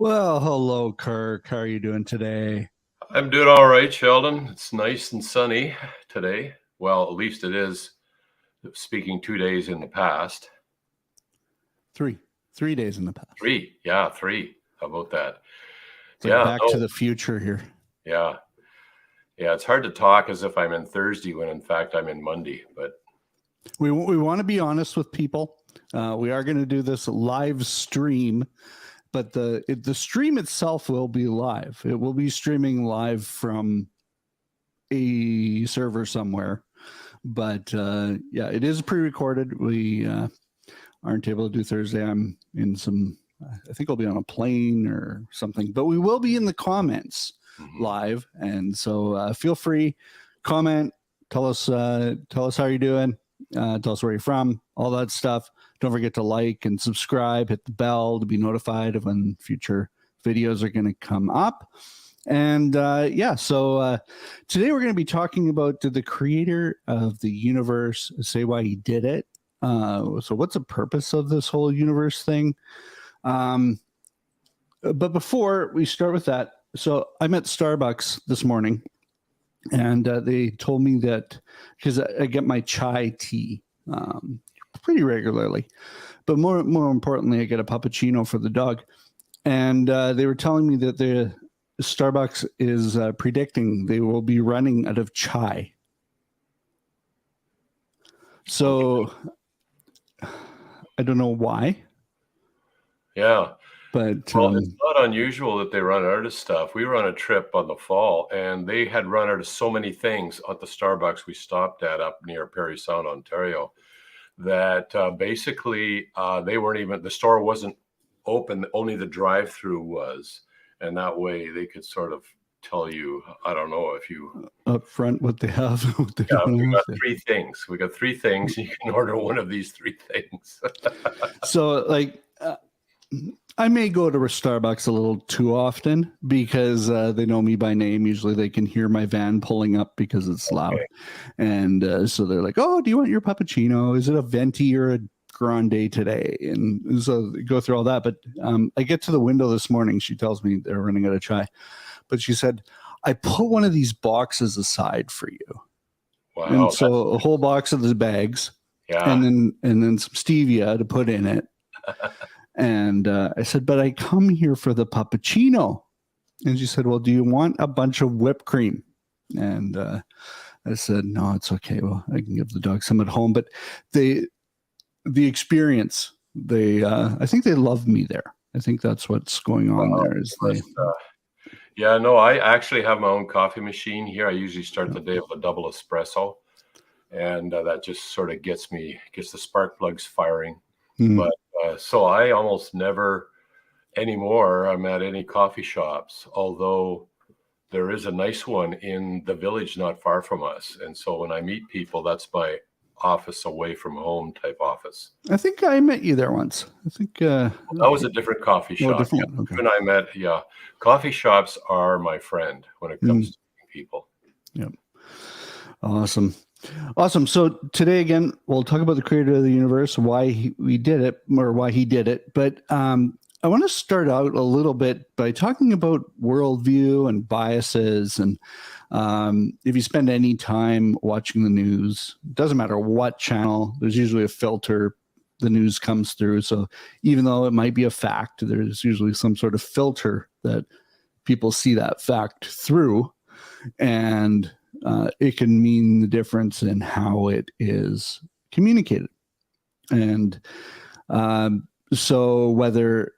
Well, hello, Kirk. How are you doing today? I'm doing all right, Sheldon. It's nice and sunny today. Well, at least it is, speaking 2 days in the past. Three days in the past. Three. Yeah, three. How about that? It's like back to the future here. Yeah. Yeah, it's hard to talk as if I'm in Thursday when in fact I'm in Monday. But we want to be honest with people. We are going to do this live stream, but the stream itself will be live. It will be streaming live from a server somewhere. But yeah, it is pre-recorded. We aren't able to do Thursday. I'm in I think I'll be on a plane or something, but we will be in the comments live. And so feel free, comment, tell us how you're doing, tell us where you're from, all that stuff. Don't forget to like and subscribe, hit the bell to be notified of when future videos are going to come up. And yeah, so today we're going to be talking about, did the creator of the universe say why he did it? So what's the purpose of this whole universe thing? But before we start with that, so I'm at Starbucks this morning, and they told me that, because I get my chai tea pretty regularly, but more importantly, I get a puppuccino for the dog. And they were telling me that the Starbucks is predicting they will be running out of chai. So I don't know why. Yeah. But well, it's not unusual that they run out of stuff. We were on a trip on the fall, and they had run out of so many things at the Starbucks we stopped at up near Parry Sound, Ontario, that basically they weren't even, the store wasn't open, only the drive-through was. And that way they could sort of tell you, I don't know if you up front what they have. We got three things. We got three things. You can order one of these three things. So like, I may go to Starbucks a little too often because they know me by name. Usually they can hear my van pulling up because it's loud. And so they're like, oh, do you want your puppuccino? Is it a venti or a grande today? And so they go through all that. But I get to the window this morning. She tells me they're running out of chai. But she said, I put one of these boxes aside for you. Wow. And so a whole box of the bags. Yeah. And then some stevia to put in it. And I said, but I come here for the puppuccino. And she said, well, do you want a bunch of whipped cream? And I said, no, it's okay. Well, I can give the dog some at home. But the experience, I think they love me there. I think that's what's going on there. Yeah, no, I actually have my own coffee machine here. I usually start the day with a double espresso. And that just sort of gets the spark plugs firing. But so I almost never anymore I'm at any coffee shops, although there is a nice one in the village not far from us. And so when I meet people, that's my office away from home type office. I think I met you there once. I think that was a different coffee shop. Different one. Okay. When I met, coffee shops are my friend when it comes to people. Yep. Awesome. So today, again, we'll talk about the creator of the universe, why we did it, or why he did it. But I want to start out a little bit by talking about worldview and biases. And if you spend any time watching the news, it doesn't matter what channel, there's usually a filter the news comes through. So even though it might be a fact, there's usually some sort of filter that people see that fact through. And it can mean the difference in how it is communicated. And so whether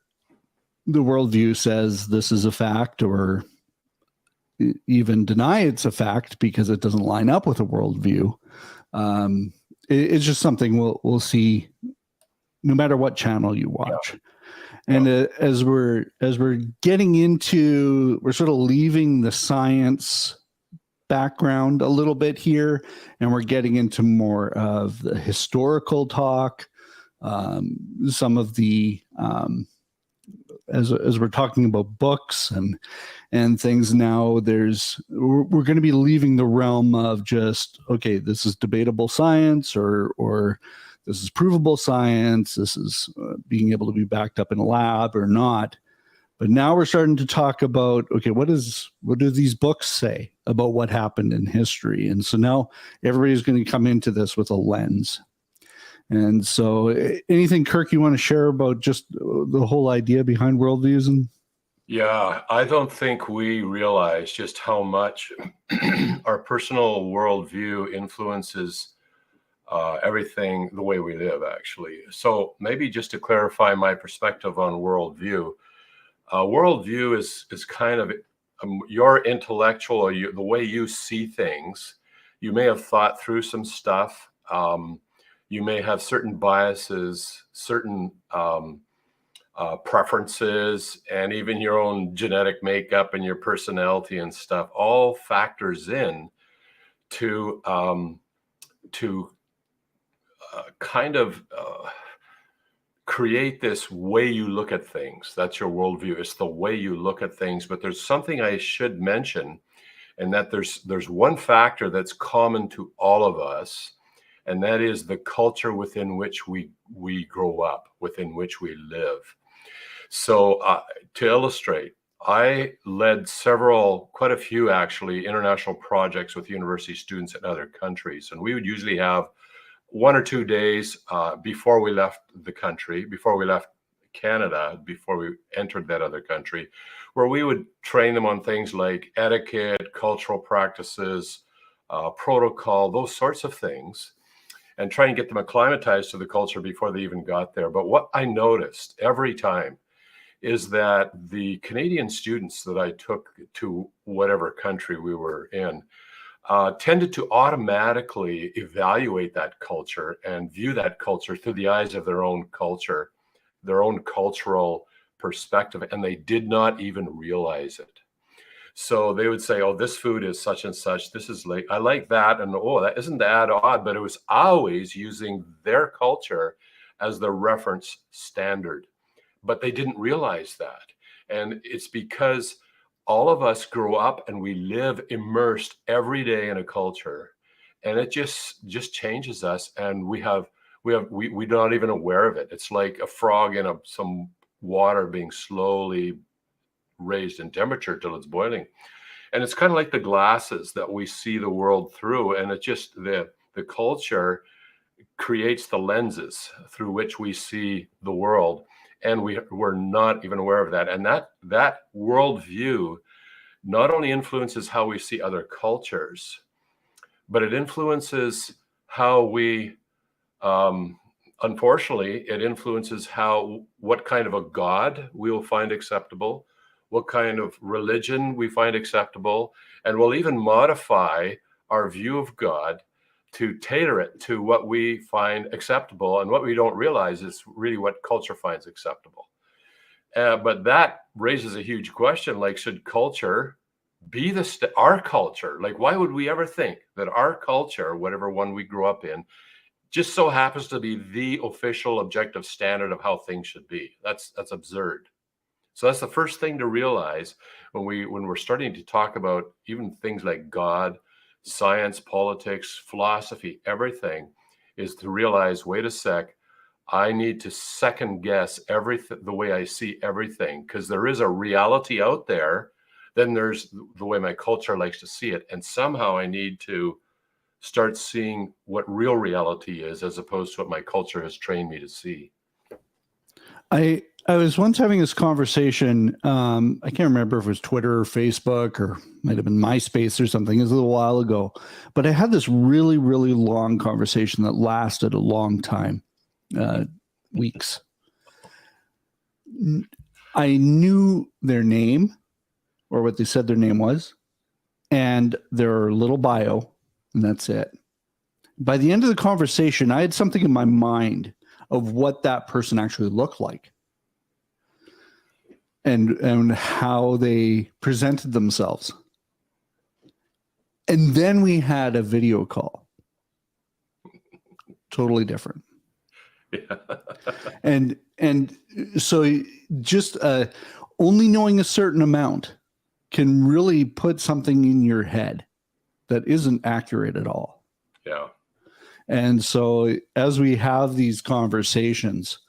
the worldview says this is a fact or even deny it's a fact because it doesn't line up with a worldview, it's just something we'll see no matter what channel you watch. Yeah. And as we're getting into, we're sort of leaving the science background a little bit here, and we're getting into more of the historical talk, some of the as we're talking about books and things now, we're going to be leaving the realm of just, okay, this is debatable science or this is provable science, this is being able to be backed up in a lab or not. But now we're starting to talk about, okay, what do these books say about what happened in history? And so now everybody's going to come into this with a lens. And so anything, Kirk, you want to share about just the whole idea behind worldviews? And Yeah, I don't think we realize just how much our personal worldview influences everything, the way we live, actually. So maybe just to clarify my perspective on worldview, worldview is kind of your intellectual, or the way you see things. You may have thought through some stuff. You may have certain biases, certain preferences, and even your own genetic makeup and your personality and stuff all factors in to kind of create this way you look at things. That's your worldview. It's the way you look at things. But there's something I should mention, and that there's one factor that's common to all of us, and that is the culture within which we grow up, within which we live. So to illustrate, I led quite a few actually, international projects with university students in other countries. And we would usually have 1 or 2 days before we left the country, before we left Canada, before we entered that other country, where we would train them on things like etiquette, cultural practices, protocol, those sorts of things, and try and get them acclimatized to the culture before they even got there. But what I noticed every time is that the Canadian students that I took to whatever country we were in tended to automatically evaluate that culture and view that culture through the eyes of their own culture, their own cultural perspective, and they did not even realize it. So they would say, oh, this food is such and such. This is like, I like that. And oh, that isn't that odd, but it was always using their culture as the reference standard. But they didn't realize that. And it's because all of us grow up and we live immersed every day in a culture, and it just changes us. And we're not even aware of it. It's like a frog in some water being slowly raised in temperature till it's boiling. And it's kind of like the glasses that we see the world through. And it just, the culture creates the lenses through which we see the world. And we're not even aware of that. And that worldview not only influences how we see other cultures, but it influences how we, unfortunately, it influences what kind of a God we will find acceptable, what kind of religion we find acceptable, and we'll even modify our view of God to tailor it to what we find acceptable. And what we don't realize is really what culture finds acceptable. But that raises a huge question, like, should culture be our culture? Like, why would we ever think that our culture, whatever one we grew up in, just so happens to be the official objective standard of how things should be? That's absurd. So that's the first thing to realize when we're starting to talk about even things like God, science, politics, philosophy, everything, is to realize, wait a sec, I need to second guess everything, the way I see everything, because there is a reality out there. Then there's the way my culture likes to see it. And somehow I need to start seeing what real reality is, as opposed to what my culture has trained me to see. I was once having this conversation. I can't remember if it was Twitter or Facebook, or might have been MySpace or something. It was a little while ago. But I had this really, really long conversation that lasted a long time, weeks. I knew their name, or what they said their name was, and their little bio, and that's it. By the end of the conversation, I had something in my mind of what that person actually looked like, and how they presented themselves. And then we had a video call. Totally different. Yeah. And so just only knowing a certain amount can really put something in your head that isn't accurate at all. Yeah. And so as we have these conversations,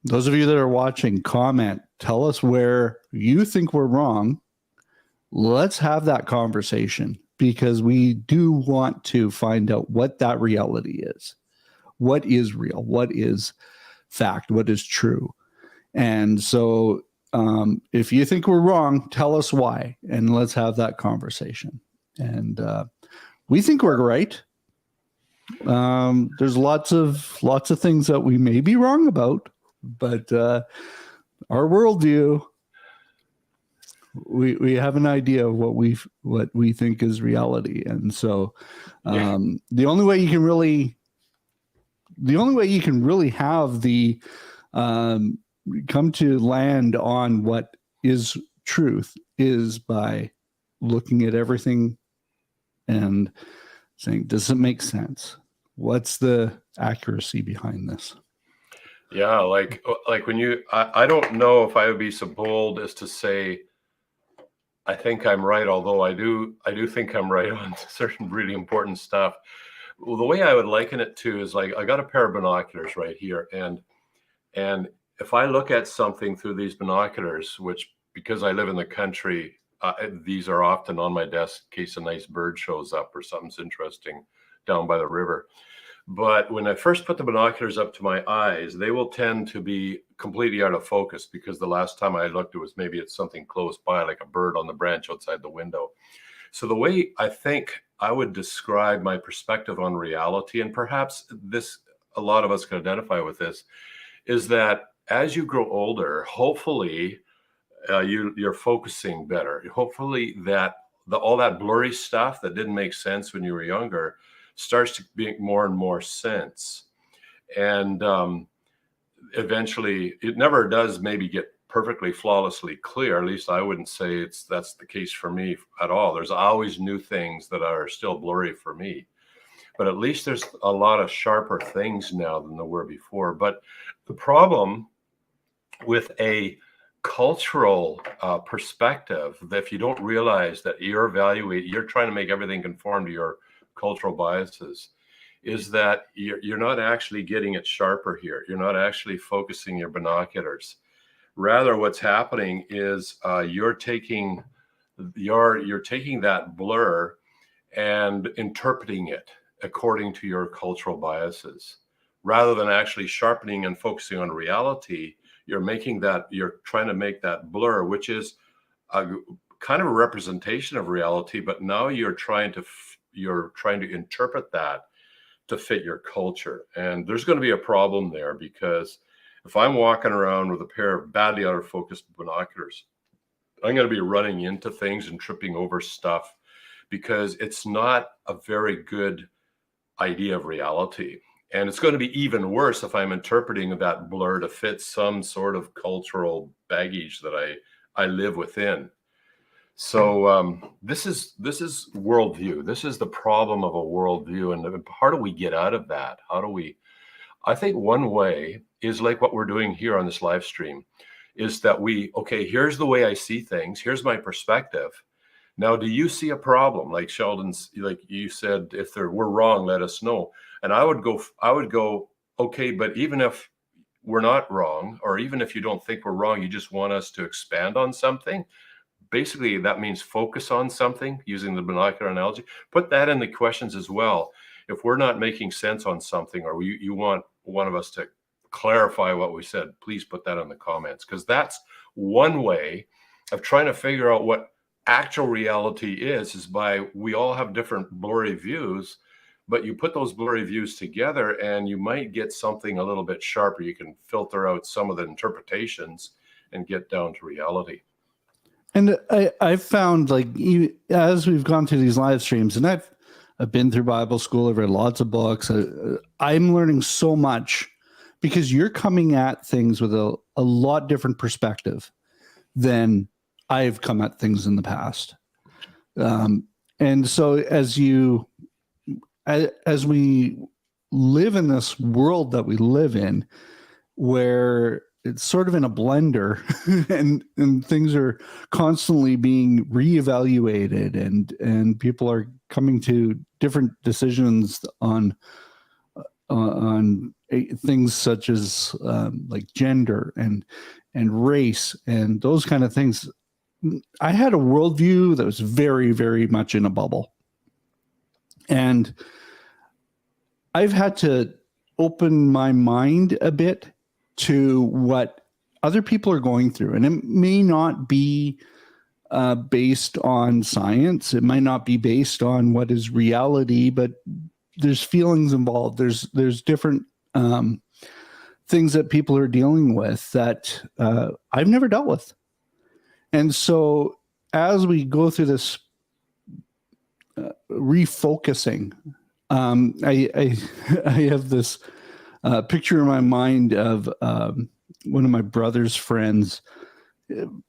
Those of you that are watching, comment, tell us where you think we're wrong. Let's have that conversation, because we do want to find out what that reality is. What is real? What is fact? What is true? And so if you think we're wrong, tell us why, and let's have that conversation. And we think we're right. There's lots of things that we may be wrong about, but our worldview, we have an idea of what we think is reality. And so the only way you can really have the come to land on what is truth is by looking at everything and saying, does it make sense? What's the accuracy behind this? Yeah, like when I don't know if I would be so bold as to say I think I'm right, although I do think I'm right on certain really important stuff. Well, the way I would liken it to is like I got a pair of binoculars right here, and if I look at something through these binoculars, which because I live in the country, these are often on my desk in case a nice bird shows up or something's interesting down by the river. But when I first put the binoculars up to my eyes, they will tend to be completely out of focus because the last time I looked, it was maybe it's something close by, like a bird on the branch outside the window. So the way I think I would describe my perspective on reality, and perhaps a lot of us can identify with this, is that as you grow older, hopefully you're focusing better. Hopefully that all that blurry stuff that didn't make sense when you were younger starts to make more and more sense. And eventually, it never does maybe get perfectly flawlessly clear. At least I wouldn't say that's the case for me at all. There's always new things that are still blurry for me. But at least there's a lot of sharper things now than there were before. But the problem with a cultural perspective, that if you don't realize that you're trying to make everything conform to your cultural biases, is that you're not actually getting it sharper here. You're not actually focusing your binoculars. Rather, what's happening is you're taking that blur and interpreting it according to your cultural biases. Rather than actually sharpening and focusing on reality, you're trying to make that blur, which is a kind of a representation of reality, but now you're trying to interpret that to fit your culture. And there's going to be a problem there, because if I'm walking around with a pair of badly out of focus binoculars, I'm going to be running into things and tripping over stuff, because it's not a very good idea of reality. And it's going to be even worse if I'm interpreting that blur to fit some sort of cultural baggage that I live within. So this is worldview. This is the problem of a worldview. And how do we get out of that? I think one way is like what we're doing here on this live stream, is that here's the way I see things. Here's my perspective. Now, do you see a problem? Like Sheldon's, like you said, if we're wrong, let us know. And I would go, okay, but even if we're not wrong, or even if you don't think we're wrong, you just want us to expand on something. Basically, that means focus on something, using the binocular analogy. Put that in the questions as well. If we're not making sense on something, or you want one of us to clarify what we said, please put that in the comments, because that's one way of trying to figure out what actual reality is by we all have different blurry views, but you put those blurry views together and you might get something a little bit sharper. You can filter out some of the interpretations and get down to reality. And I've found, like, as we've gone through these live streams, and I've been through Bible school, I've read lots of books. I'm learning so much, because you're coming at things with a lot different perspective than I've come at things in the past. And so as we live in this world that we live in, where it's sort of in a blender and things are constantly being reevaluated, and people are coming to different decisions on on things such as like gender and race and those kind of things. I had a worldview that was very, very much in a bubble. And I've had to open my mind a bit to what other people are going through. And it may not be based on science. It might not be based on what is reality, but there's feelings involved. There's different things that people are dealing with that I've never dealt with. And so as we go through this refocusing, I have this picture in my mind of one of my brother's friends,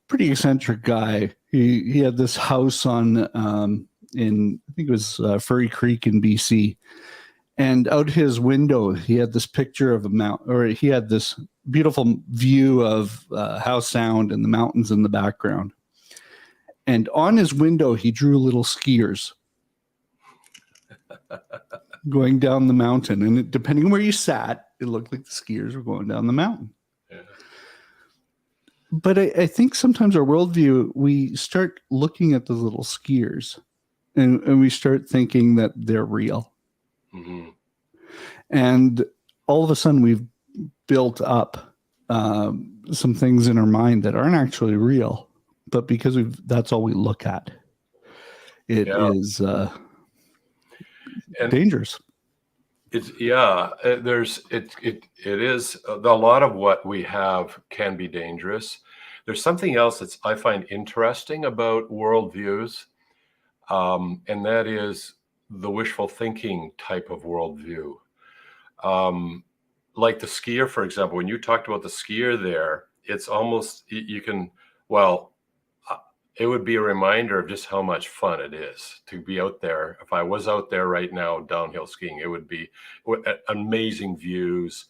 pretty eccentric guy. He had this house on in, I think it was Furry Creek in BC. And out his window, he had this picture of a mountain, or he had this beautiful view of Howe Sound and the mountains in the background. And on his window, he drew little skiers going down the mountain. And depending on where you sat, it looked like the skiers were going down the mountain. Yeah. But I think sometimes our worldview, we start looking at the little skiers and we start thinking that they're real. Mm-hmm. And all of a sudden we've built up some things in our mind that aren't actually real, but because that's all we look at, it is dangerous. It is a lot of what we have can be dangerous. There's something else that I find interesting about worldviews, and that is the wishful thinking type of worldview. Like the skier, for example, when you talked about the skier there, it's almost, you can, it would be a reminder of just how much fun it is to be out there. If I was out there right now downhill skiing, it would be amazing views,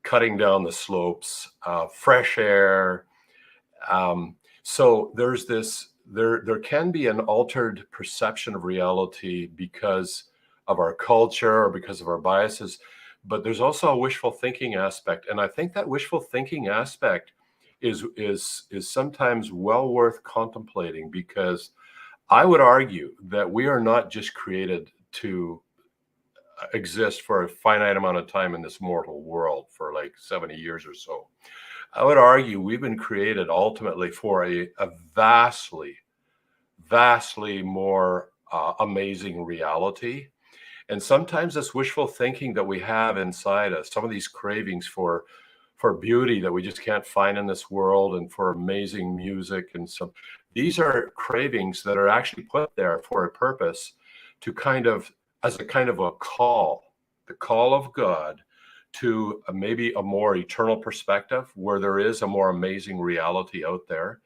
cutting down the slopes, fresh air. So there's this, there can be an altered perception of reality because of our culture or because of our biases, but there's also a wishful thinking aspect. And I think that wishful thinking aspect is sometimes well worth contemplating, because I would argue that we are not just created to exist for a finite amount of time in this mortal world for like 70 years or so. I would argue we've been created ultimately for a vastly more amazing reality. And sometimes this wishful thinking that we have inside us, some of these cravings for beauty that we just can't find in this world, and for amazing music, and these are cravings that are actually put there for a purpose, to as a kind of a call, the call of God to maybe a more eternal perspective where there is a more amazing reality out there.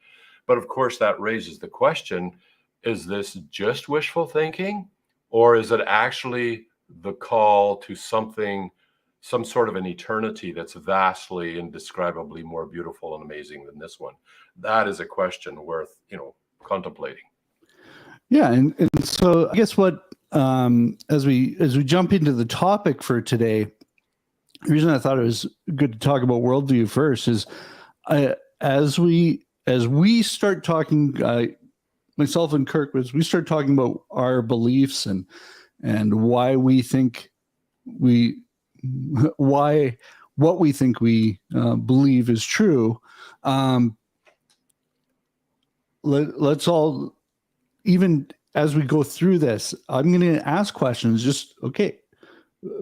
But of course, that raises the question, is this just wishful thinking, or is it actually the call to some sort of an eternity that's vastly, indescribably more beautiful and amazing than this one? That is a question worth, contemplating. Yeah, and so I guess what as we jump into the topic for today, the reason I thought it was good to talk about worldview first is as we start talking, myself and Kirk, as we start talking about our beliefs and why we think what we think we believe is true. Let's all, even as we go through this, I'm going to ask questions. Just okay,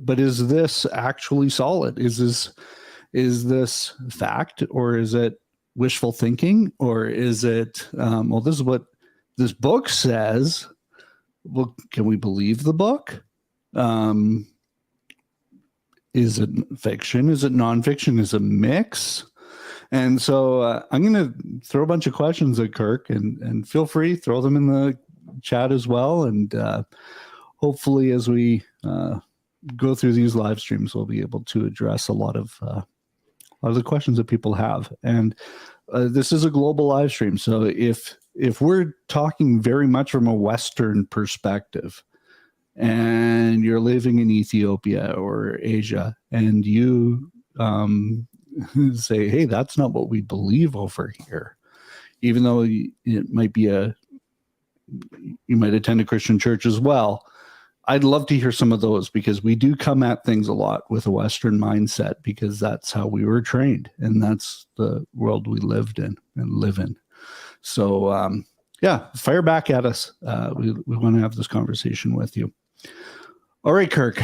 but is this actually solid? Is this fact, or is it wishful thinking, or is it this is what this book says? Well, can we believe the book? Is it fiction? Is it nonfiction? Is it a mix? And so I'm going to throw a bunch of questions at Kirk, and feel free, throw them in the chat as well. And hopefully as we go through these live streams, we'll be able to address a lot of the questions that people have. And this is a global live stream. So if we're talking very much from a Western perspective, and you're living in Ethiopia or Asia, and you say, hey, that's not what we believe over here, even though it might be you might attend a Christian church as well. I'd love to hear some of those, because we do come at things a lot with a Western mindset, because that's how we were trained, and that's the world we lived in and live in. So yeah, fire back at us. We want to have this conversation with you. All right, Kirk.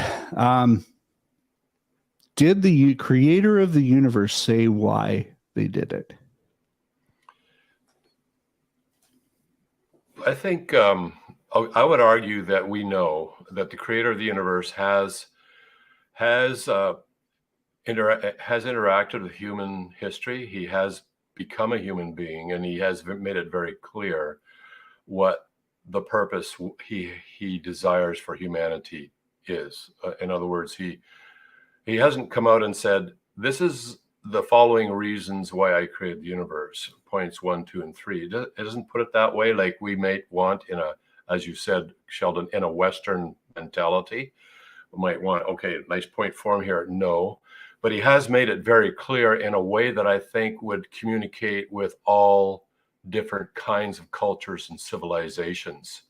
Did the creator of the universe say why they did it? I think I would argue that we know that the creator of the universe has interacted with human history. He has become a human being, and he has made it very clear what the purpose he desires for humanity is. In other words, he hasn't come out and said, this is the following reasons why I created the universe, points 1, 2, and 3. It doesn't put it that way, like we might want in a, as you said, Sheldon, in a Western mentality. We might want, okay, nice point form here. No, but he has made it very clear in a way that I think would communicate with all different kinds of cultures and civilizations.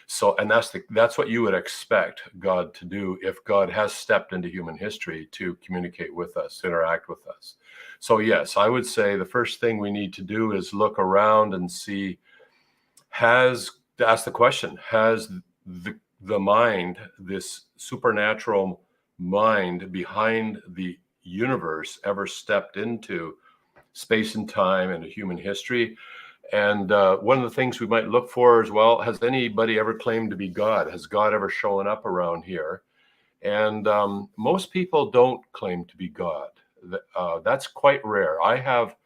So, and that's what you would expect God to do if God has stepped into human history to communicate with us, interact with us. So yes, I would say the first thing we need to do is look around and see, ask the question, has the mind, this supernatural mind behind the universe, ever stepped into space and time and human history? And one of the things we might look for as well, has anybody ever claimed to be God? Has God ever shown up around here? And most people don't claim to be God. That's quite rare. I have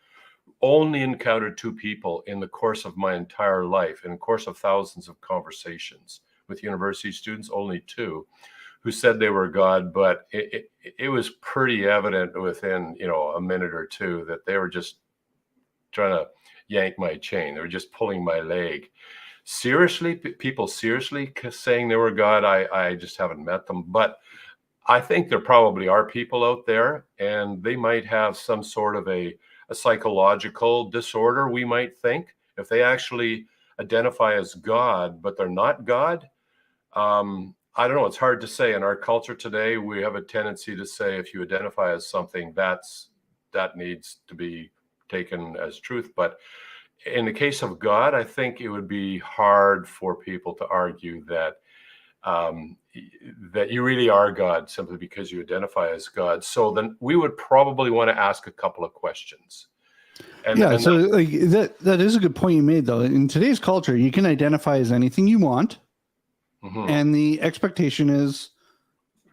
only encountered 2 people in the course of my entire life, in the course of thousands of conversations with university students, only 2 who said they were God, but it was pretty evident within, a minute or 2 that they were just trying to yank my chain. They were just pulling my leg. Seriously, people seriously saying they were God, I just haven't met them. But I think there probably are people out there, and they might have some sort of a psychological disorder, we might think, if they actually identify as God, but they're not God. I don't know. It's hard to say. In our culture today, we have a tendency to say if you identify as something, that needs to be taken as truth. But in the case of God, I think it would be hard for people to argue that that you really are God simply because you identify as God. So then we would probably want to ask a couple of questions. And so like that is a good point you made, though. In today's culture, you can identify as anything you want, and the expectation is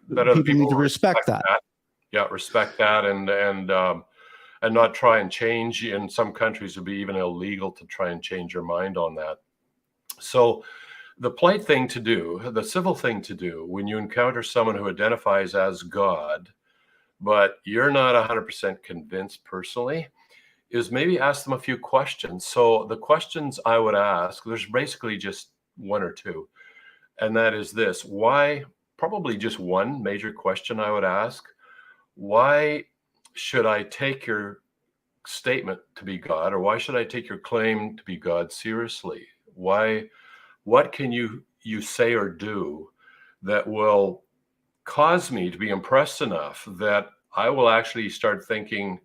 that people need to respect that. Yeah, respect that, and not try and change. In some countries, it would be even illegal to try and change your mind on that. So the polite thing to do, the civil thing to do when you encounter someone who identifies as God, but you're not 100% convinced personally, is maybe ask them a few questions. So the questions I would ask, there's basically just 1 or 2. And that is this: why, probably just one major question I would ask, why should I take your statement to be God, or why should I take your claim to be God seriously? What can you say or do that will cause me to be impressed enough that I will actually start thinking,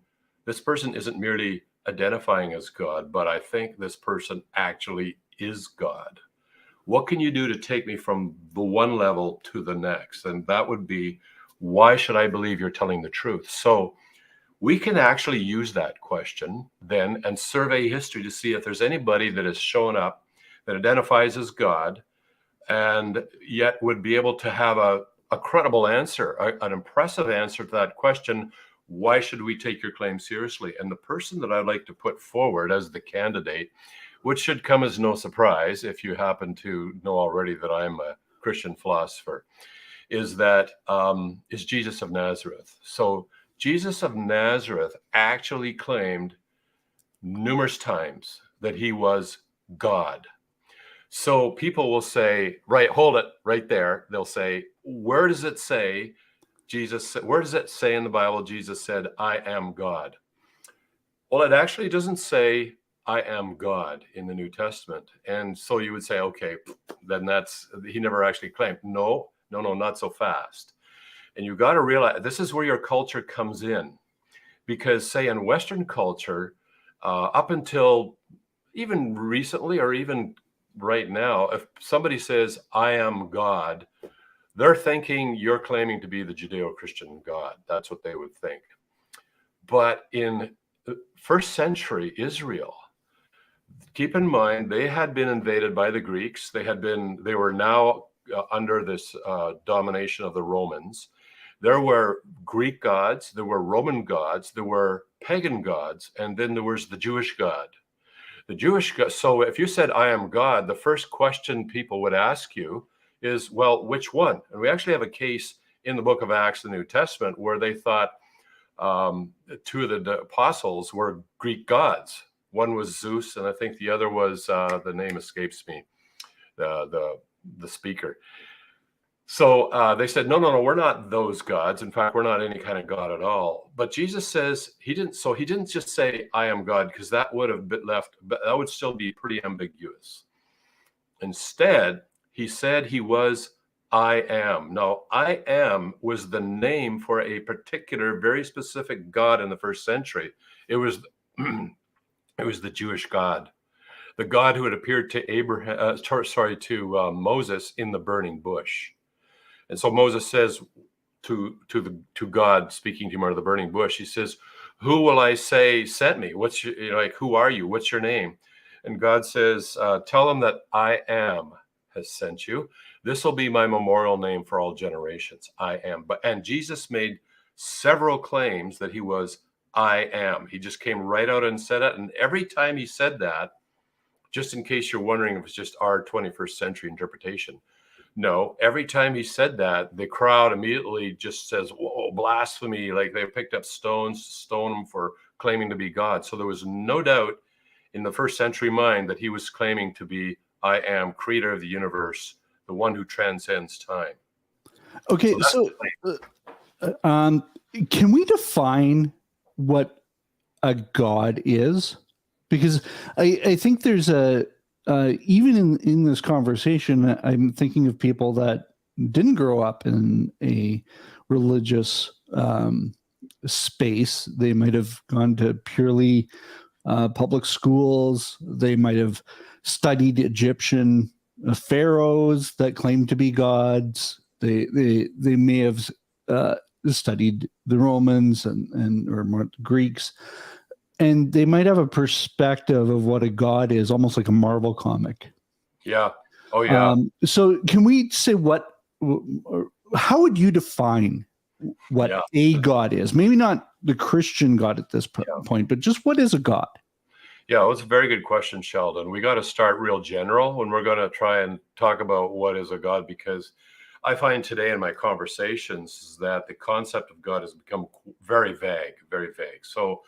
this person isn't merely identifying as God, but I think this person actually is God. What can you do to take me from the one level to the next? And that would be, why should I believe you're telling the truth? So we can actually use that question then and survey history to see if there's anybody that has shown up that identifies as God and yet would be able to have a credible answer, an impressive answer to that question. Why should we take your claim seriously? And the person that I'd like to put forward as the candidate, which should come as no surprise if you happen to know already that I'm a Christian philosopher, is Jesus of Nazareth. So Jesus of Nazareth actually claimed numerous times that he was God. So people will say, right, hold it right there. They'll say, where does it say where does it say in the Bible Jesus said, I am God? Well, it actually doesn't say I am God in the New Testament. And so you would say, okay, then he never actually claimed. No, not so fast. And you got to realize this is where your culture comes in. Because, say, in Western culture, up until even recently or even right now, if somebody says, I am God, they're thinking you're claiming to be the Judeo-Christian God. That's what they would think. But in first century Israel, keep in mind, they had been invaded by the Greeks. They were now under this domination of the Romans. There were Greek gods, there were Roman gods, there were pagan gods, and then there was the Jewish God. The Jewish God. So if you said, I am God, the first question people would ask you is, well, which one? And we actually have a case in the book of Acts, the New Testament, where they thought two of the apostles were Greek gods. One was Zeus, and I think the other was, the name escapes me, the speaker. So they said, no, we're not those gods. In fact, we're not any kind of God at all. But Jesus says he didn't just say, I am God, because that would have been left, but that would still be pretty ambiguous. Instead, he said he was I am. Now, I am was the name for a particular, very specific God in the first century. It was the Jewish God, the God who had appeared to Moses in the burning bush. And so Moses says to God, speaking to him out of the burning bush, he says, who will I say sent me? What's who are you? What's your name? And God says, tell them that I am has sent you. This will be my memorial name for all generations. I am. And Jesus made several claims that he was I am. He just came right out and said it. And every time he said that, just in case you're wondering if it's just our 21st century interpretation, no, every time he said that, the crowd immediately just says, whoa, blasphemy. Like they picked up stones to stone him for claiming to be God. So there was no doubt in the first century mind that he was claiming to be I am, creator of the universe, the one who transcends time. Okay, so can we define what a God is? Because I think there's even in this conversation, I'm thinking of people that didn't grow up in a religious space. They might have gone to purely public schools. They might have studied Egyptian pharaohs that claimed to be gods. They may have studied the Romans or more Greeks. And they might have a perspective of what a god is, almost like a Marvel comic. Yeah. Oh, yeah. So can we say how would you define what a god is? Maybe not the Christian God at this point, but just what is a god? Yeah, well, it's a very good question, Sheldon. We got to start real general when we're going to try and talk about what is a god, because I find today in my conversations that the concept of God has become very vague, very vague. So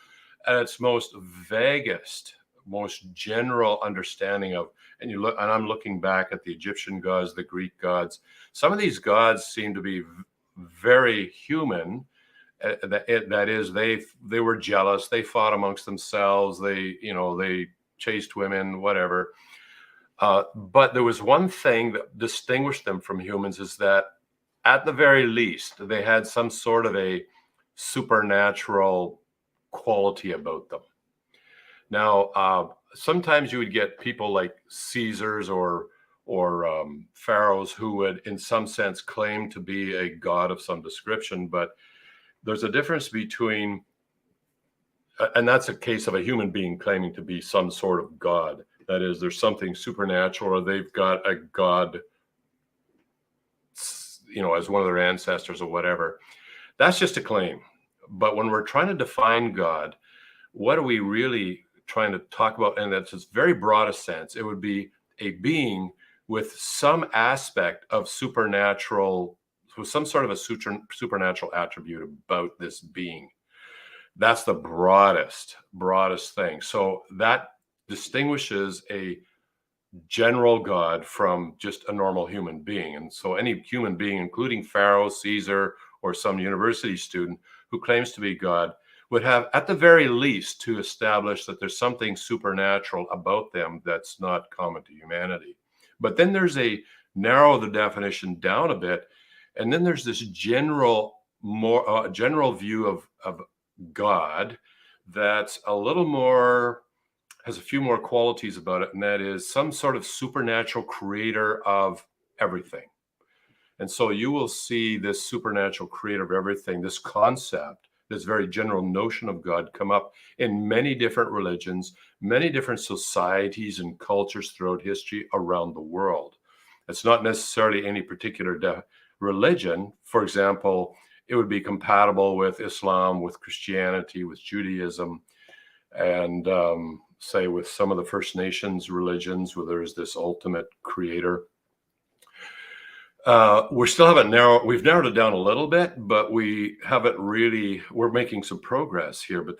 at its most vaguest, most general understanding of, and I'm looking back at the Egyptian gods, the Greek gods. Some of these gods seem to be very human. That is, they were jealous. They fought amongst themselves. They chased women, whatever. But there was one thing that distinguished them from humans, is that at the very least, they had some sort of a supernatural quality about them. Now, sometimes you would get people like Caesars or pharaohs who would, in some sense, claim to be a god of some description, but there's a difference between, and that's a case of a human being claiming to be some sort of god. That is, there's something supernatural, or they've got a god, as one of their ancestors or whatever. That's just a claim. But when we're trying to define God, what are we really trying to talk about? And that's its very broadest sense. It would be a being with some aspect of supernatural, with some sort of a supernatural attribute about this being. That's the broadest thing. So that distinguishes a general God from just a normal human being. And so any human being, including Pharaoh, Caesar, or some university student who claims to be God, would have at the very least to establish that there's something supernatural about them that's not common to humanity. But then there's a narrow the definition down a bit, and then there's this general view of God that's a little more, has a few more qualities about it, and that is some sort of supernatural creator of everything. And so you will see this supernatural creator of everything, this concept, this very general notion of God come up in many different religions, many different societies and cultures throughout history around the world. It's not necessarily any particular religion. For example, it would be compatible with Islam, with Christianity, with Judaism, and say with some of the First Nations religions where there's this ultimate creator. We still haven't we've narrowed it down a little bit, but we haven't really, we're making some progress here, but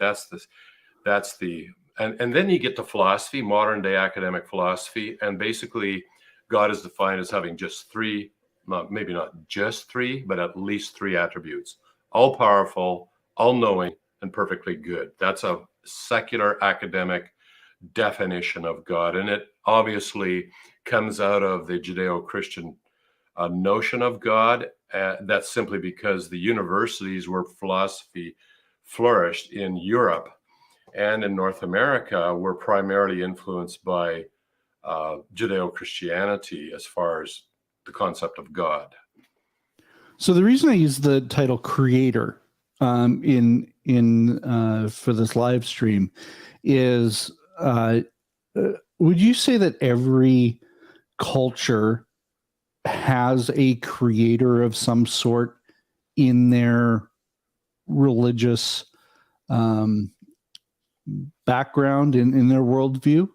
and then you get to philosophy, modern day academic philosophy. And basically God is defined as having just three, maybe not just three, but at least three attributes: all powerful, all knowing, and perfectly good. That's a secular academic definition of God. And it obviously comes out of the Judeo-Christian notion of God. That's simply because the universities where philosophy flourished in Europe and in North America were primarily influenced by Judeo-Christianity as far as the concept of God. So the reason I use the title creator in for this live stream is, would you say that every culture has a creator of some sort in their religious background, in their worldview?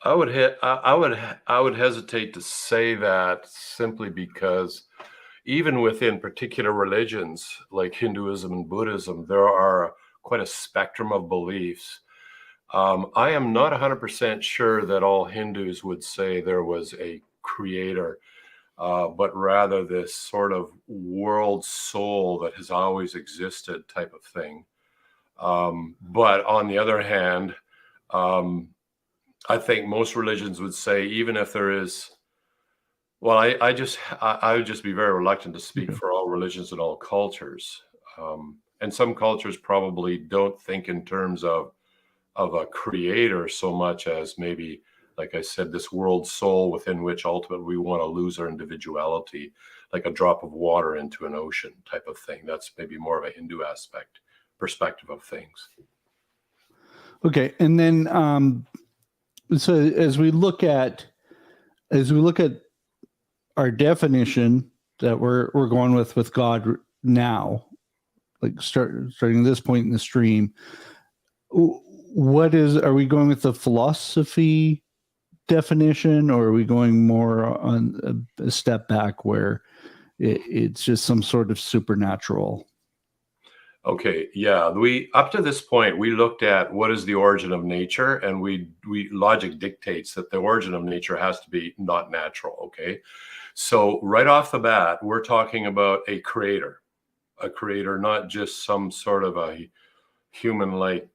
I would hesitate to say that, simply because even within particular religions like Hinduism and Buddhism, there are quite a spectrum of beliefs. I am not 100% sure that all Hindus would say there was a creator, but rather this sort of world soul that has always existed type of thing. But on the other hand, I think most religions would say, even if there is, well, I would just be very reluctant to speak for all religions and all cultures. And some cultures probably don't think in terms of a creator so much as maybe, like I said, this world soul within which ultimately we want to lose our individuality, like a drop of water into an ocean type of thing. That's maybe more of a Hindu perspective of things. Okay. And then, so as we look at our definition that we're going with God now, like starting this point in the stream, are we going with the philosophy definition, or are we going more on a step back where it's just some sort of supernatural? Okay, yeah. Up to this point, we looked at what is the origin of nature, and logic dictates that the origin of nature has to be not natural. Okay, so right off the bat, we're talking about a creator, not just some sort of a human-like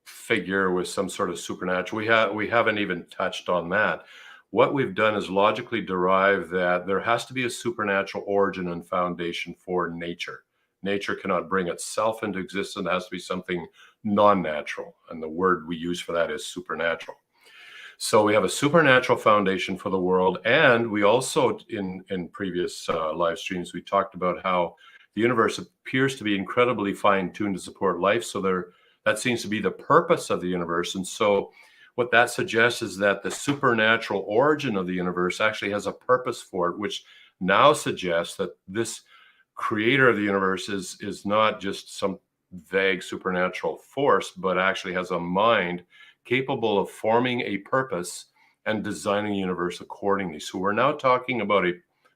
figure with some sort of supernatural. We haven't even touched on that. What we've done is logically derive that there has to be a supernatural origin and foundation for nature. Nature cannot bring itself into existence. It has to be something non-natural. And the word we use for that is supernatural. So we have a supernatural foundation for the world. And we also, in previous live streams, we talked about how the universe appears to be incredibly fine-tuned to support life. So that seems to be the purpose of the universe. And so what that suggests is that the supernatural origin of the universe actually has a purpose for it, which now suggests that this creator of the universe is not just some vague supernatural force, but actually has a mind capable of forming a purpose and designing the universe accordingly. So we're now talking about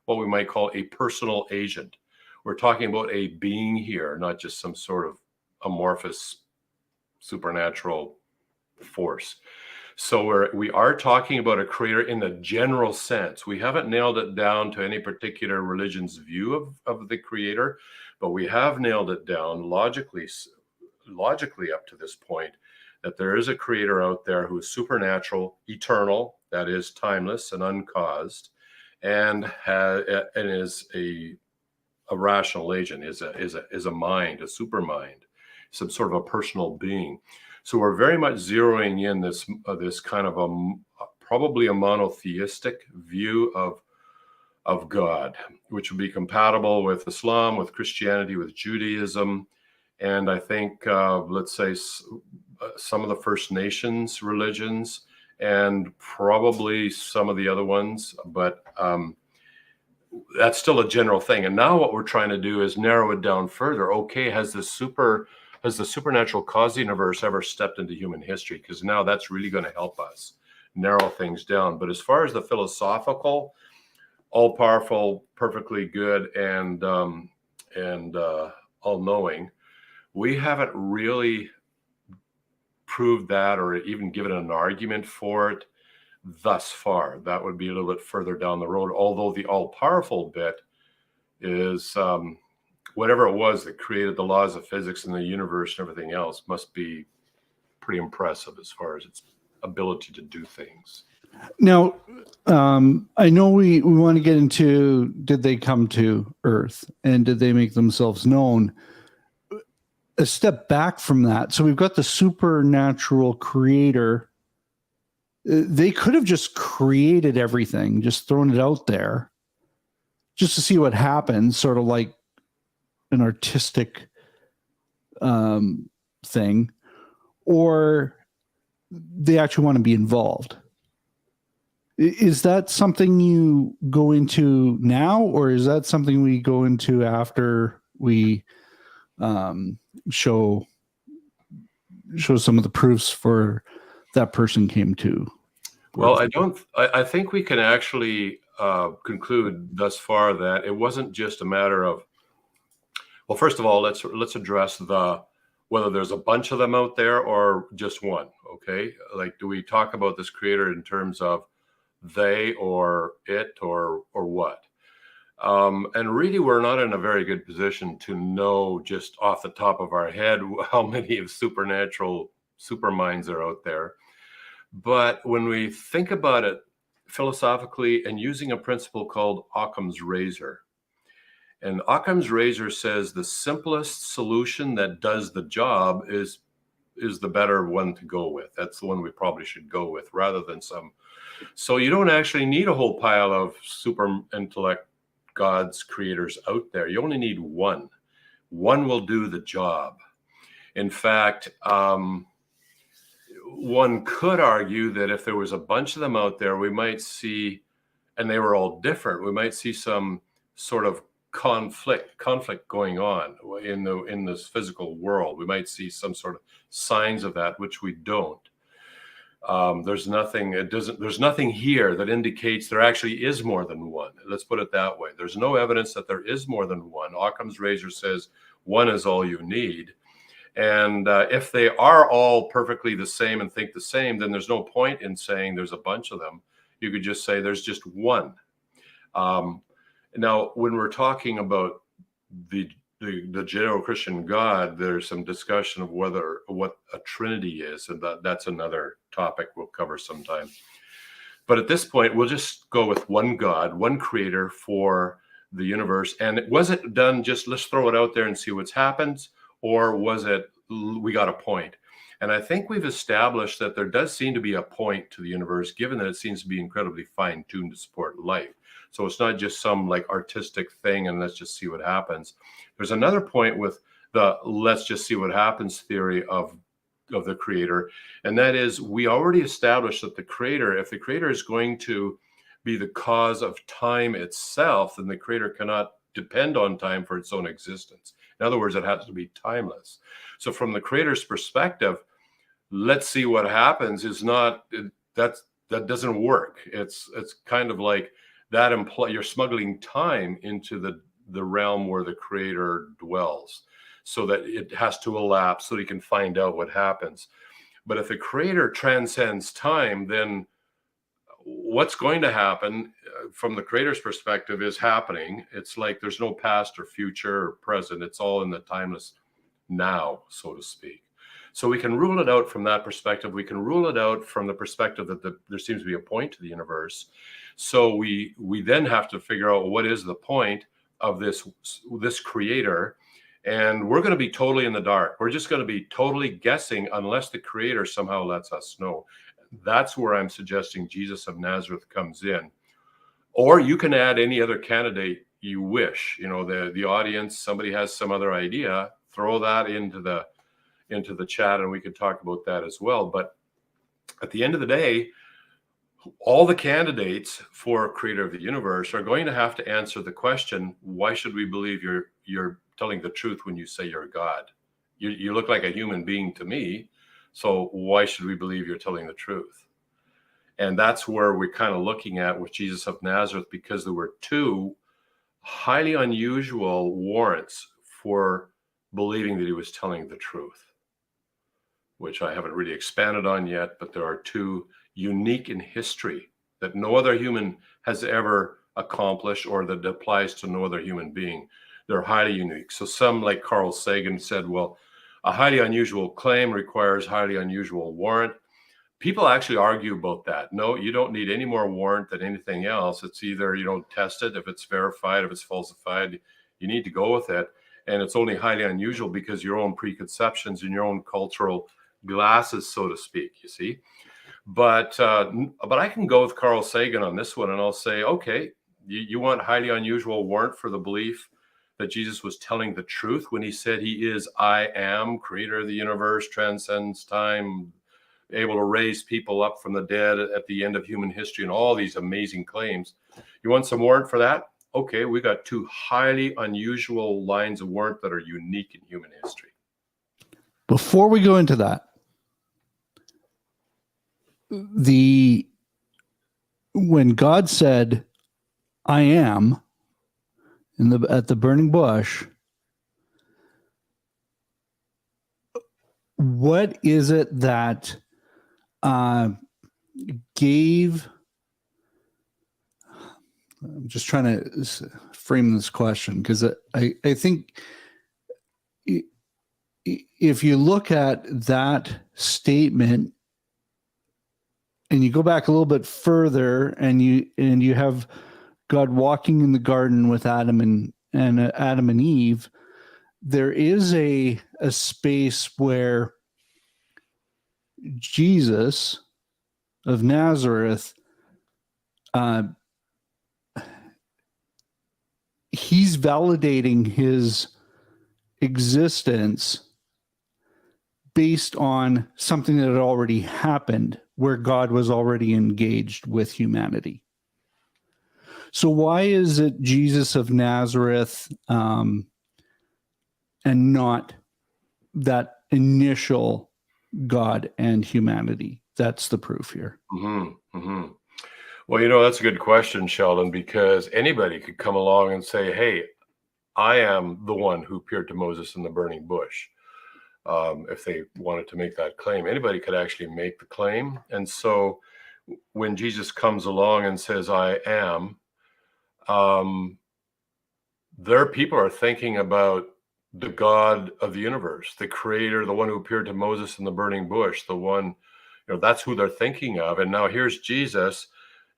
what we might call a personal agent. We're talking about a being here, not just some sort of amorphous supernatural force. So we are talking about a creator in the general sense. We haven't nailed it down to any particular religion's view of the creator, but we have nailed it down logically up to this point, that there is a creator out there who is supernatural, eternal, that is timeless and uncaused, and is a rational agent, is a mind, a super mind, some sort of a personal being. So we're very much zeroing in this kind of probably a monotheistic view of God, which would be compatible with Islam, with Christianity, with Judaism, and I think let's say some of the First Nations religions, and probably some of the other ones, but that's still a general thing. And now what we're trying to do is narrow it down further. Okay, has the supernatural cause the universe ever stepped into human history? Because now that's really going to help us narrow things down. But as far as the philosophical, all-powerful, perfectly good, and all-knowing, we haven't really proved that or even given an argument for it thus far. That would be a little bit further down the road, although the all-powerful bit is whatever it was that created the laws of physics and the universe and everything else must be pretty impressive as far as its ability to do things. Now, I know we want to get into, did they come to Earth and did they make themselves known? A step back from that. So we've got the supernatural creator. They could have just created everything, just thrown it out there just to see what happens, sort of like an artistic thing, or they actually want to be involved. Is that something you go into now, or is that something we go into after we show some of the proofs for that person came to? Well, I think we can actually conclude thus far that it wasn't just a matter of, well, first of all, let's address whether there's a bunch of them out there or just one. Okay, like, do we talk about this creator in terms of they or it or what? And really, we're not in a very good position to know just off the top of our head how many of supernatural superminds are out there. But when we think about it philosophically and using a principle called Occam's razor, and Occam's razor says the simplest solution that does the job is the better one to go with. That's the one we probably should go with rather than some. So you don't actually need a whole pile of super intellect gods, creators out there. You only need one. One will do the job. In fact, one could argue that if there was a bunch of them out there, we might see, and they were all different, we might see some sort of conflict going on in this physical world. We might see some sort of signs of that, which we don't. There's nothing here that indicates there actually is more than one. Let's put it that way. There's no evidence that there is more than one. Occam's razor says one is all you need. And if they are all perfectly the same and think the same, then there's no point in saying there's a bunch of them. You could just say there's just one. Now, when we're talking about the Judeo-Christian God, there's some discussion of what a Trinity is, and that's another topic we'll cover sometime. But at this point, we'll just go with one God, one creator for the universe. And was it done just let's throw it out there and see what's happened, or was it we got a point? And I think we've established that there does seem to be a point to the universe, given that it seems to be incredibly fine-tuned to support life. So it's not just some like artistic thing and let's just see what happens. There's another point with the let's just see what happens theory of the creator. And that is, we already established that if the creator is going to be the cause of time itself, then the creator cannot depend on time for its own existence. In other words, it has to be timeless. So from the creator's perspective, let's see what happens is not, that doesn't work. It's kind of like that you're smuggling time into the realm where the creator dwells, so that it has to elapse so he can find out what happens. But if the creator transcends time, then what's going to happen from the creator's perspective is happening. It's like there's no past or future or present. It's all in the timeless now, so to speak. So we can rule it out from that perspective. We can rule it out from the perspective that there seems to be a point to the universe. So we then have to figure out what is the point of this creator. And we're going to be totally in the dark. We're just going to be totally guessing unless the creator somehow lets us know. That's where I'm suggesting Jesus of Nazareth comes in. Or you can add any other candidate you wish. You know, the audience, somebody has some other idea, throw that into the chat and we can talk about that as well. But at the end of the day, all the candidates for creator of the universe are going to have to answer the question, why should we believe you're telling the truth when you say you're God? You look like a human being to me. So why should we believe you're telling the truth? And that's where we're kind of looking at with Jesus of Nazareth, because there were two highly unusual warrants for believing that he was telling the truth, which I haven't really expanded on yet, but there are two unique in history that no other human has ever accomplished, or that applies to no other human being. They're highly unique. So some, like Carl Sagan, said, well, a highly unusual claim requires highly unusual warrant. People actually argue about that. No, you don't need any more warrant than anything else. It's either you don't test it, if it's verified, if it's falsified, you need to go with it. And it's only highly unusual because your own preconceptions and your own cultural glasses, so to speak, you see. But I can go with Carl Sagan on this one, and I'll say, okay, you want highly unusual warrant for the belief that Jesus was telling the truth when he said he is I am, creator of the universe, transcends time, able to raise people up from the dead at the end of human history, and all these amazing claims. You want some warrant for that? Okay, we got two highly unusual lines of warrant that are unique in human history. Before we go into that, when God said, I am, at the burning bush, what is it that gave? I'm just trying to frame this question, because I think if you look at that statement and you go back a little bit further, and you have God walking in the garden with Adam and Eve, there is a space where Jesus of Nazareth, he's validating his existence based on something that had already happened, where God was already engaged with humanity. So why is it Jesus of Nazareth and not that initial God and humanity? That's the proof here. Mm-hmm, mm-hmm. Well, that's a good question, Sheldon, because anybody could come along and say, hey, I am the one who appeared to Moses in the burning bush. If they wanted to make that claim, anybody could actually make the claim. And so when Jesus comes along and says, I am, their people are thinking about the God of the universe, the creator, the one who appeared to Moses in the burning bush, the one, that's who they're thinking of. And now here's Jesus,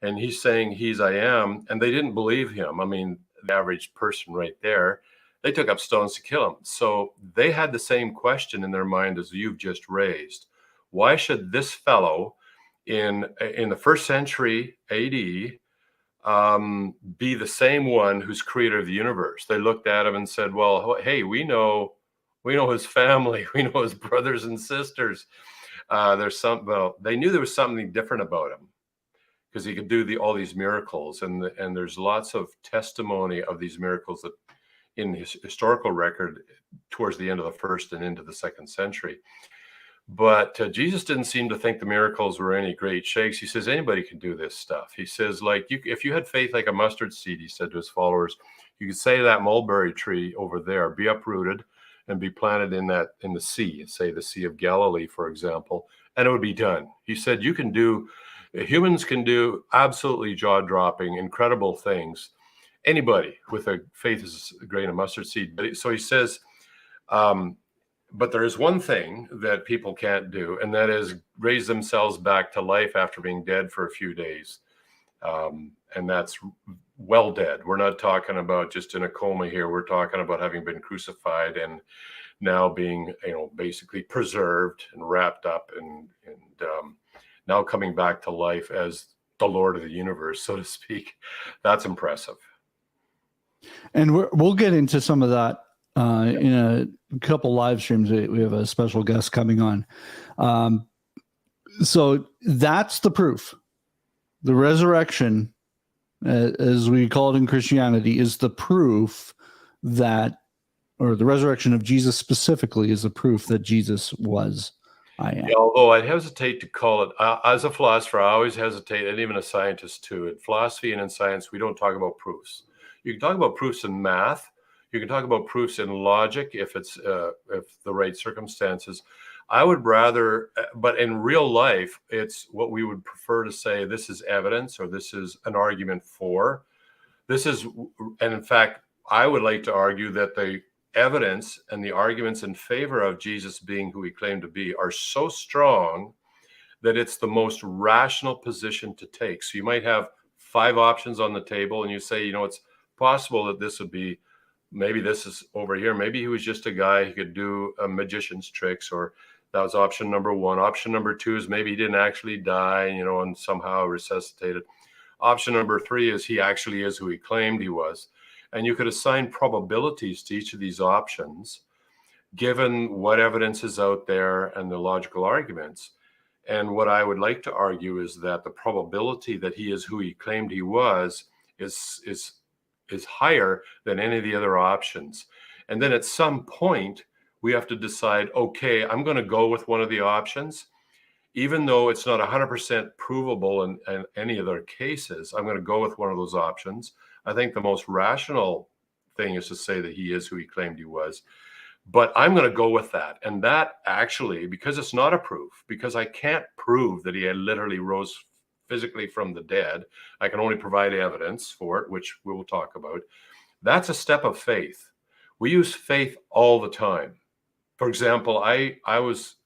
and he's saying he's I am, and they didn't believe him. I mean, the average person right there, they took up stones to kill him. So they had the same question in their mind as you've just raised. Why should this fellow in the first century AD be the same one who's creator of the universe? They looked at him and said, well, hey, we know his family, we know his brothers and sisters. They knew there was something different about him, because he could do all these miracles, and there's lots of testimony of these miracles that in his historical record towards the end of the first and into the second century. But Jesus didn't seem to think the miracles were any great shakes. He says anybody can do this stuff. He says, like, if you had faith like a mustard seed, he said to his followers, you could say to that mulberry tree over there, be uprooted and be planted in the sea, say the Sea of Galilee, for example, and it would be done. He said humans can do absolutely jaw-dropping, incredible things. Anybody with a faith as a grain of mustard seed. So he says, but there is one thing that people can't do, and that is raise themselves back to life after being dead for a few days. And that's well dead. We're not talking about just in a coma here. We're talking about having been crucified and now being, basically preserved and wrapped up and now coming back to life as the Lord of the universe, so to speak. That's impressive. And we'll get into some of that in a couple live streams. We have a special guest coming on. So that's the proof. The resurrection, as we call it in Christianity, is the proof that, or the resurrection of Jesus specifically is the proof that Jesus was I am. Yeah, although I hesitate to call it, as a philosopher, I always hesitate, and even a scientist too. In philosophy and in science, we don't talk about proofs. You can talk about proofs in math. You can talk about proofs in logic if it's if the right circumstances. I would rather, but in real life, it's what we would prefer to say, this is evidence, or this is an argument for. This is, and in fact, I would like to argue that the evidence and the arguments in favor of Jesus being who he claimed to be are so strong that it's the most rational position to take. So you might have 5 options on the table and you say, it's possible that this would be, maybe this is over here. Maybe he was just a guy who could do a magician's tricks, or that was option number 1. Option number 2 is maybe he didn't actually die, and somehow resuscitated. Option number 3 is he actually is who he claimed he was. And you could assign probabilities to each of these options, given what evidence is out there and the logical arguments. And what I would like to argue is that the probability that he is who he claimed he was is higher than any of the other options. And then at some point, we have to decide, okay, I'm going to go with one of the options. Even though it's not 100% provable in any other cases, I'm going to go with one of those options. I think the most rational thing is to say that he is who he claimed he was. But I'm going to go with that. And that actually, because it's not a proof, because I can't prove that he had literally rose physically from the dead, I can only provide evidence for it, which we will talk about. That's a step of faith. We use faith all the time. For example, I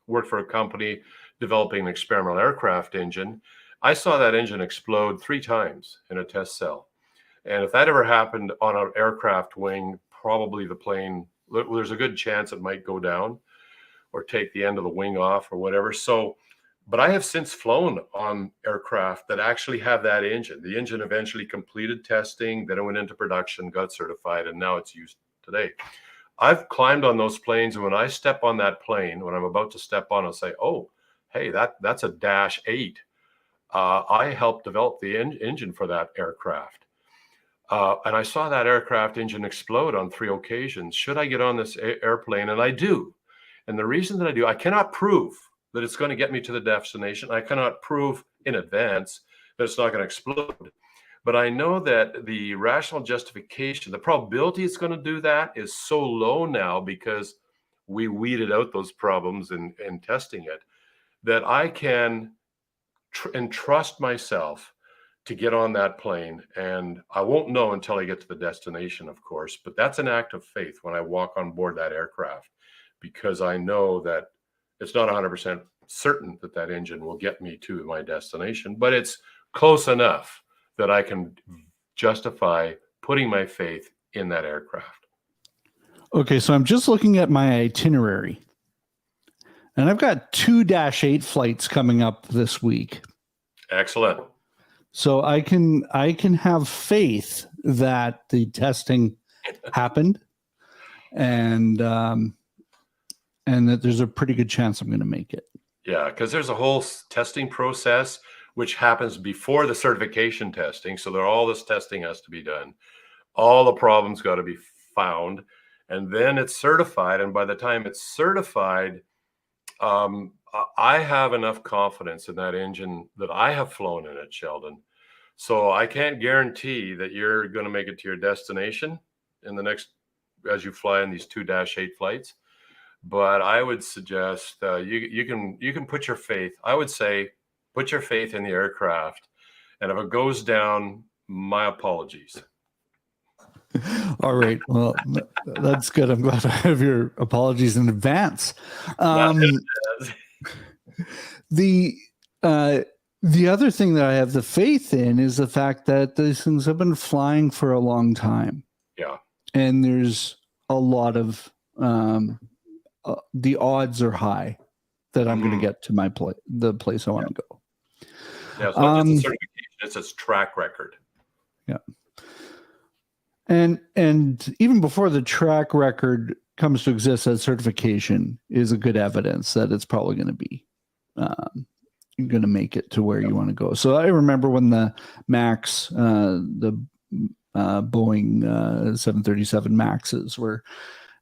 worked for a company developing an experimental aircraft engine. I saw that engine explode 3 times in a test cell. And if that ever happened on an aircraft wing, probably the plane, there's a good chance it might go down or take the end of the wing off or whatever. So, but I have since flown on aircraft that actually have that engine. The engine eventually completed testing, then it went into production, got certified, and now it's used today. I've climbed on those planes, and when I step on that plane, when I'm about to step on, I'll say, oh, hey, that's a Dash 8. I helped develop the engine for that aircraft. And I saw that aircraft engine explode on 3 occasions. Should I get on this airplane? And I do. And the reason that I do, I cannot prove that it's going to get me to the destination. I cannot prove in advance that it's not going to explode. But I know that the rational justification, the probability it's going to do that is so low now because we weeded out those problems in testing it, that I can entrust myself to get on that plane. And I won't know until I get to the destination, of course, but that's an act of faith when I walk on board that aircraft, because I know that it's not 100% certain that that engine will get me to my destination, but it's close enough that I can justify putting my faith in that aircraft. Okay, so I'm just looking at my itinerary, and I've got 2 Dash 8 flights coming up this week. Excellent. So I can have faith that the testing happened, and that there's a pretty good chance I'm going to make it. Yeah, because there's a whole testing process which happens before the certification testing. So all this testing has to be done. All the problems got to be found, and then it's certified. And by the time it's certified, I have enough confidence in that engine that I have flown in it, Sheldon. So I can't guarantee that you're going to make it to your destination in the next, as you fly in these 2 Dash 8 flights. but I would suggest you can put your faith. I would say put your faith in the aircraft, and if it goes down, my apologies. All right. Well, that's good. I'm glad I have your apologies in advance. The other thing that I have the faith in is the fact that these things have been flying for a long time. Yeah. And there's a lot of the odds are high that I'm going to get to the place I want to go. Yeah, it's not just a certification; it's its track record. Yeah. And even before the track record comes to exist, that certification is a good evidence that it's probably going to be going to make it to where you want to go. So I remember when the Max, the Boeing 737 Maxes were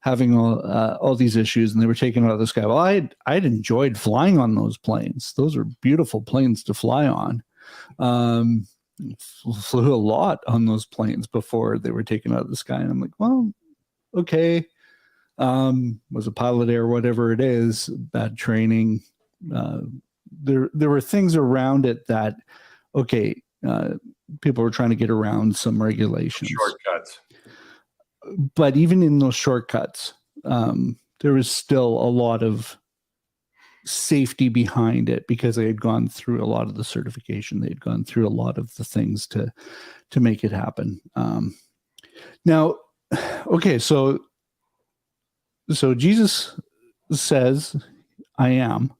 having all these issues, and they were taken out of the sky. Well, I'd enjoyed flying on those planes. Those are beautiful planes to fly on. Flew a lot on those planes before they were taken out of the sky, and I'm like, well, okay. Was a pilot error, whatever it is, bad training. There were things around it that, okay, people were trying to get around some regulations. Shortcuts. But even in those shortcuts, there was still a lot of safety behind it because they had gone through a lot of the certification. They had gone through a lot of the things to make it happen. Now, okay, so Jesus says, I am.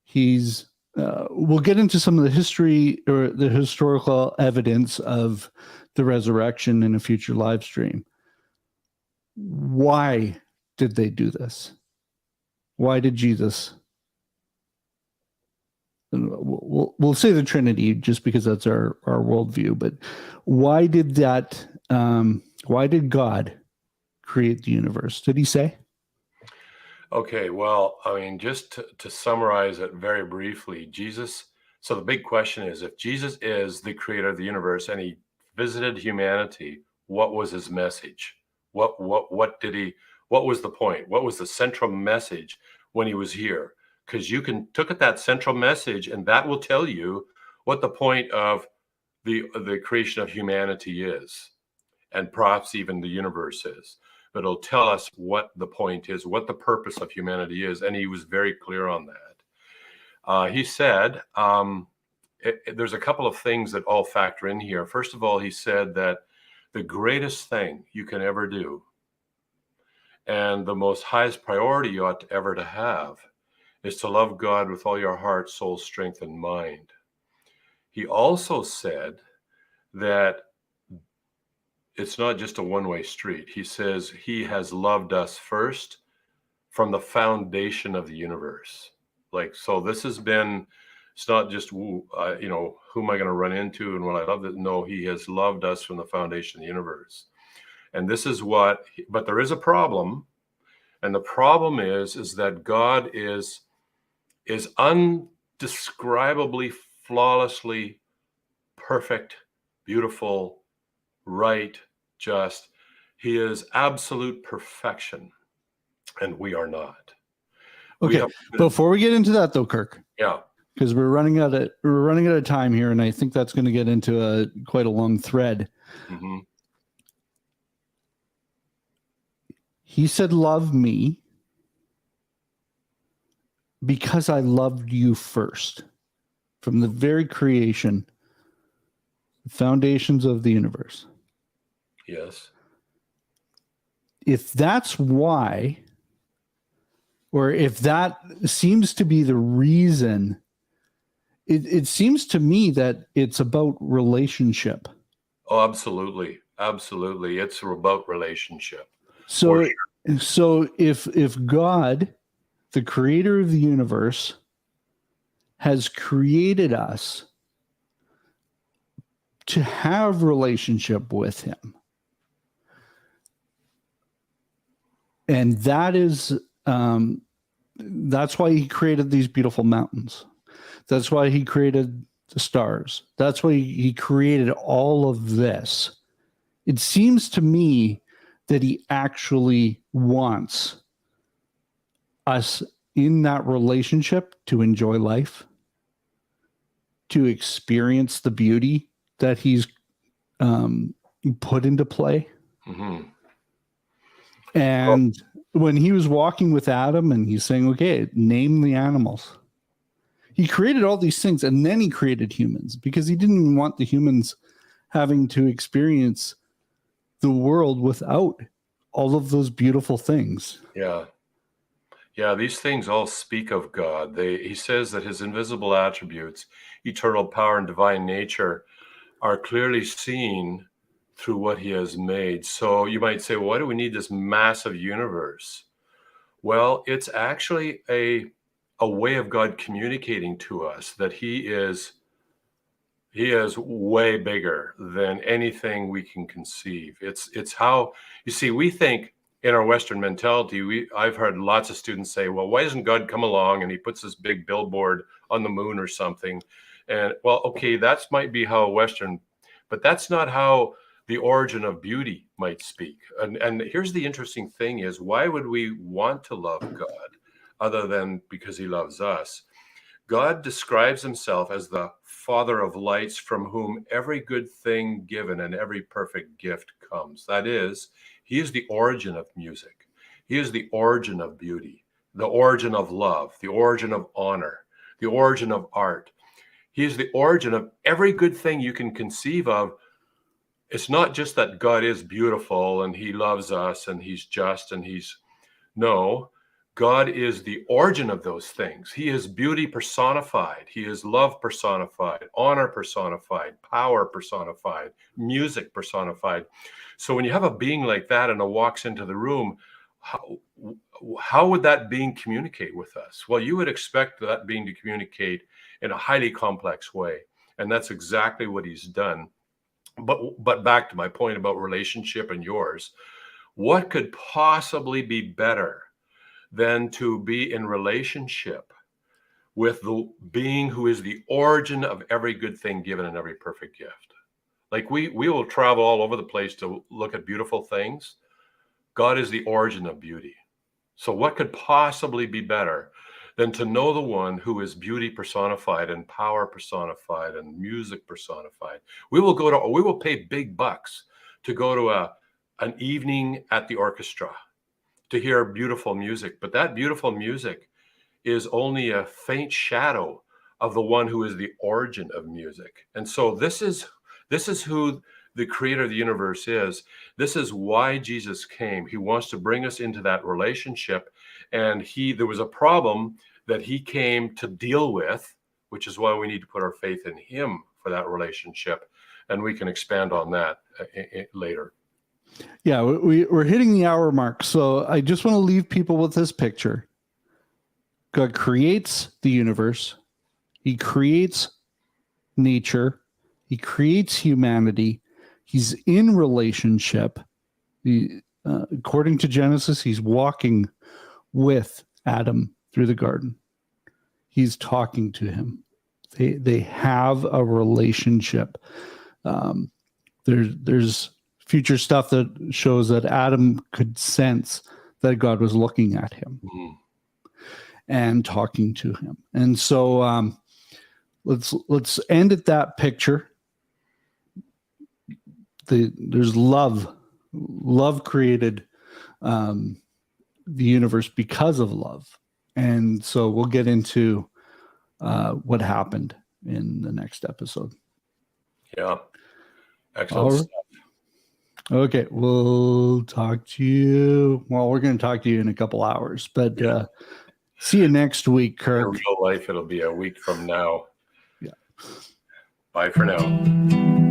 He's we'll get into some of the history or the historical evidence of the resurrection in a future live stream. Why did they do this? Why did Jesus? We'll say the Trinity just because that's our worldview. But why did that? Why did God create the universe? Did he say? Okay, well, I mean, just to summarize it very briefly, Jesus. So the big question is, if Jesus is the creator of the universe and he visited humanity, what was his message? What did he? What was the point? What was the central message when he was here? Because you can look at that central message, and that will tell you what the point of the creation of humanity is, and perhaps even the universe is. But it'll tell us what the point is, what the purpose of humanity is, and he was very clear on that. He said, there's a couple of things that all factor in here. First of all, he said that the greatest thing you can ever do and the most highest priority you ought to ever to have is to love God with all your heart, soul, strength, and mind. He also said that it's not just a one-way street. He says he has loved us first from the foundation of the universe. Like, so this has been, it's not just, who am I going to run into and when I love it? No, he has loved us from the foundation of the universe. And this is but there is a problem. And the problem is that God is undescribably, flawlessly perfect, beautiful, right, just. He is absolute perfection, and we are not. Okay, before we get into that, though, Kirk. Yeah, because we're running out of time here, and I think that's going to get into quite a long thread. Mm-hmm. He said, "Love me because I loved you first, from the very creation, foundations of the universe." Yes. If that's why, or if that seems to be the reason, it seems to me that it's about relationship. Oh, absolutely. Absolutely. It's about relationship. So if God, the creator of the universe, has created us to have relationship with him, and that's why he created these beautiful mountains. That's why he created the stars. That's why he created all of this. It seems to me that he actually wants us in that relationship to enjoy life, to experience the beauty that he's put into play. Mm-hmm. And when he was walking with Adam and he's saying, okay, name the animals. He created all these things and then he created humans because he didn't even want the humans having to experience the world without all of those beautiful things. Yeah. Yeah, these things all speak of God. He says that his invisible attributes, eternal power and divine nature, are clearly seen through what he has made. So you might say, why do we need this massive universe? Well, it's actually a way of God communicating to us that he is way bigger than anything we can conceive. It's how, you see, we think in our Western mentality, I've heard lots of students say, well, why doesn't God come along and he puts this big billboard on the moon or something? And well, okay, that might be how Western, but that's not how the origin of beauty might speak. And here's the interesting thing is, why would we want to love God other than because he loves us? God describes himself as the Father of lights, from whom every good thing given and every perfect gift comes. That is, he is the origin of music. He is the origin of beauty, the origin of love, the origin of honor, the origin of art. He is the origin of every good thing you can conceive of. It's not just that God is beautiful and he loves us and he's just and no. God is the origin of those things. He is beauty personified. He is love personified, honor personified, power personified, music personified. So when you have a being like that and it walks into the room, how would that being communicate with us? Well, you would expect that being to communicate in a highly complex way. And that's exactly what he's done. But back to my point about relationship and yours, what could possibly be better than to be in relationship with the being who is the origin of every good thing given and every perfect gift? Like we will travel all over the place to look at beautiful things. God is the origin of beauty. So what could possibly be better than to know the one who is beauty personified and power personified and music personified? We will pay big bucks to go to an evening at the orchestra to hear beautiful music, but that beautiful music is only a faint shadow of the one who is the origin of music. And so this is who the creator of the universe is. This is why Jesus came. He wants to bring us into that relationship. And there was a problem that he came to deal with, which is why we need to put our faith in him for that relationship. And we can expand on that later. Yeah, we're hitting the hour mark. So I just want to leave people with this picture. God creates the universe. He creates nature. He creates humanity. He's in relationship. According to Genesis, he's walking with Adam through the garden. He's talking to him. They have a relationship. There's future stuff that shows that Adam could sense that God was looking at him and talking to him. And so let's end at that picture. There's love. Love created the universe because of love. And so we'll get into what happened in the next episode. Yeah. Excellent stuff. Okay, we'll talk to you. Well, we're going to talk to you in a couple hours, but see you next week, Kirk. In real life, it'll be a week from now. Yeah. Bye for now.